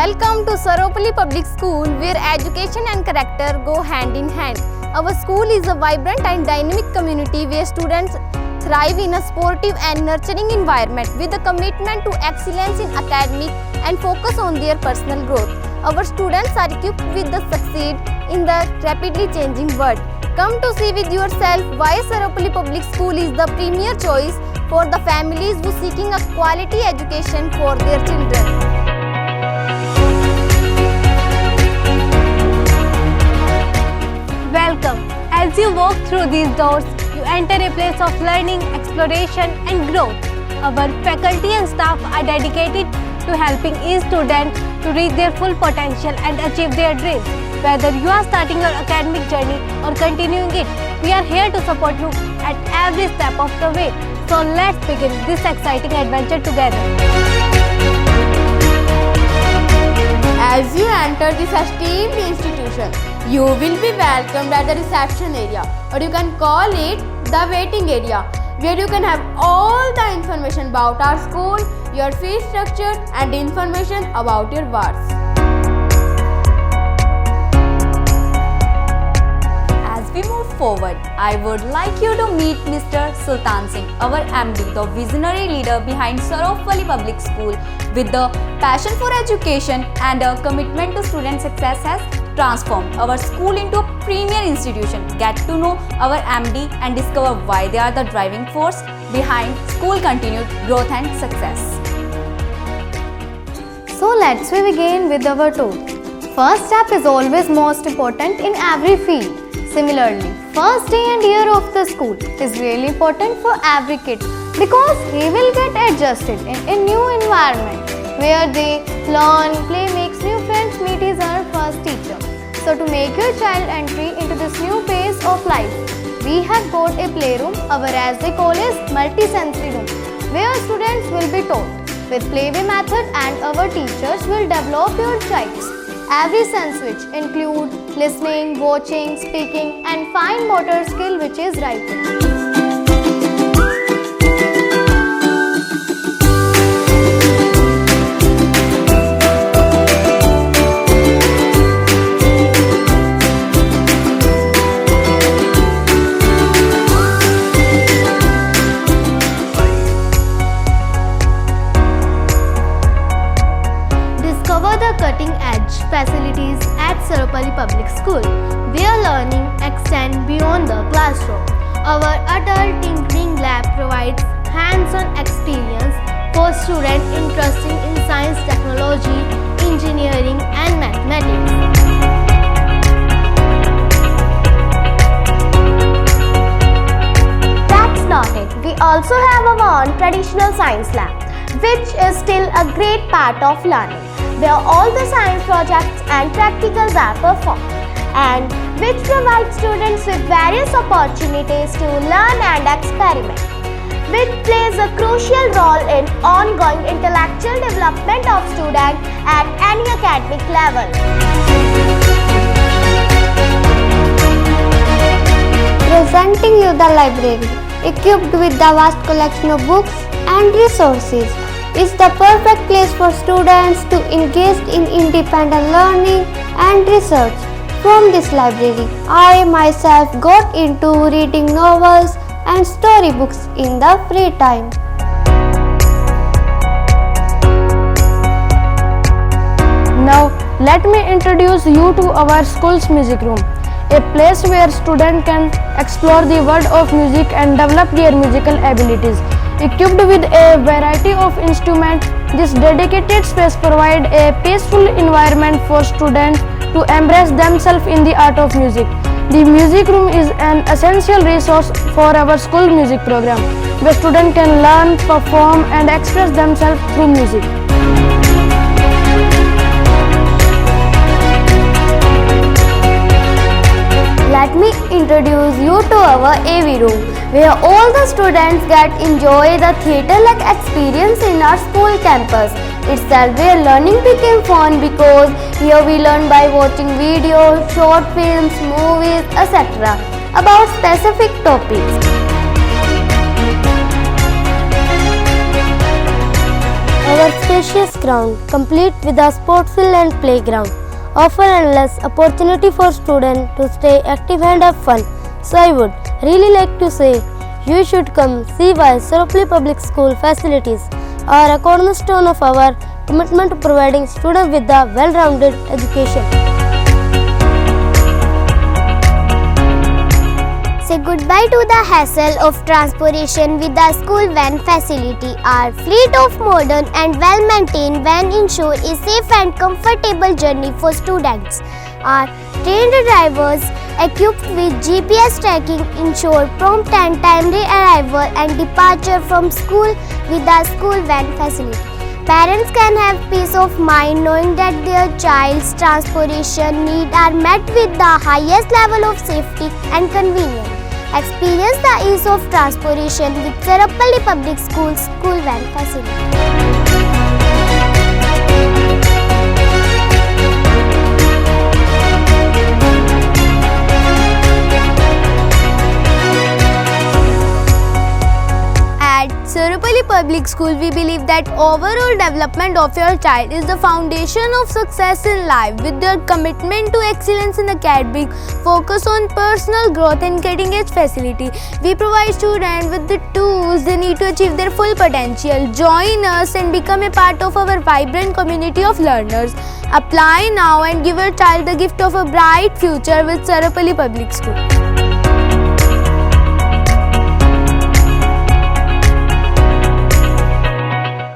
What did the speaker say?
Welcome to Saropoli Public School, where education and character go hand in hand. Our school is a vibrant and dynamic community where students thrive in a sportive and nurturing environment with a commitment to excellence in academic and focus on their personal growth. Our students are equipped with the succeed in the rapidly changing world. Come to see with yourself why Saropoli Public School is the premier choice for the families who seeking a quality education for their children. Welcome. As you walk through these doors, you enter a place of learning, exploration and growth. Our faculty and staff are dedicated to helping each student to reach their full potential and achieve their dreams. Whether you are starting your academic journey or continuing it, we are here to support you at every step of the way. So let's begin this exciting adventure together. As you enter this esteemed institution, you will be welcomed at the reception area, or you can call it the waiting area, where you can have all the information about our school, your fee structure and information about your wards. As we move forward, I would like you to meet Mr. Sultan Singh, our MD, the visionary leader behind Saropoli Public School. With the passion for education and a commitment to student success has transformed our school into a premier institution. Get to know our MD and discover why they are the driving force behind school continued growth and success. So let's begin with our tour. First step is always most important in every field. Similarly, first day and year of the school is really important for every kid because he will get adjusted in a new environment where they learn, play, makes new friends, meet his first teacher. So to make your child entry into this new phase of life, we have got a playroom, our as they call is multi-sensory room, where students will be taught with playway method and our teachers will develop your child's every sense which include listening, watching, speaking and fine motor skill which is writing. Facilities at Saropoli Public School, where learning extends beyond the classroom. Our adult tinkering lab provides hands-on experience for students interested in science, technology, engineering and mathematics. That's not it. We also have our own traditional science lab, which is still a great part of learning, where all the science projects and practicals are performed, and which provides students with various opportunities to learn and experiment, which plays a crucial role in ongoing intellectual development of students at any academic level. Presenting you the library, equipped with the vast collection of books and resources, is the perfect place for students to engage in independent learning and research. From this library, I myself got into reading novels and storybooks in the free time. Now, let me introduce you to our school's music room, a place where students can explore the world of music and develop their musical abilities. Equipped with a variety of instruments, this dedicated space provides a peaceful environment for students to embrace themselves in the art of music. The music room is an essential resource for our school music program, where students can learn, perform and express themselves through music. Let me introduce you to our AV room, where all the students get enjoy the theatre-like experience in our school campus itself, where learning became fun because here we learn by watching videos, short films, movies, etc. about specific topics. Our spacious ground, complete with a sports field and playground, offer endless opportunity for students to stay active and have fun. So I would really like to say, you should come see why Saropoli Public School facilities are a cornerstone of our commitment to providing students with a well-rounded education. Say goodbye to the hassle of transportation with the school van facility. Our fleet of modern and well-maintained van ensure a safe and comfortable journey for students. Our trained drivers equipped with GPS tracking ensure prompt and timely arrival and departure from school with the school van facility. Parents can have peace of mind knowing that their child's transportation needs are met with the highest level of safety and convenience. Experience the ease of transportation with Saropoli Public Schools school van facility. At Saropoli Public School, we believe that overall development of your child is the foundation of success in life. With their commitment to excellence in academic, focus on personal growth and cutting-edge facility, we provide students with the tools they need to achieve their full potential. Join us and become a part of our vibrant community of learners. Apply now and give your child the gift of a bright future with Saropoli Public School.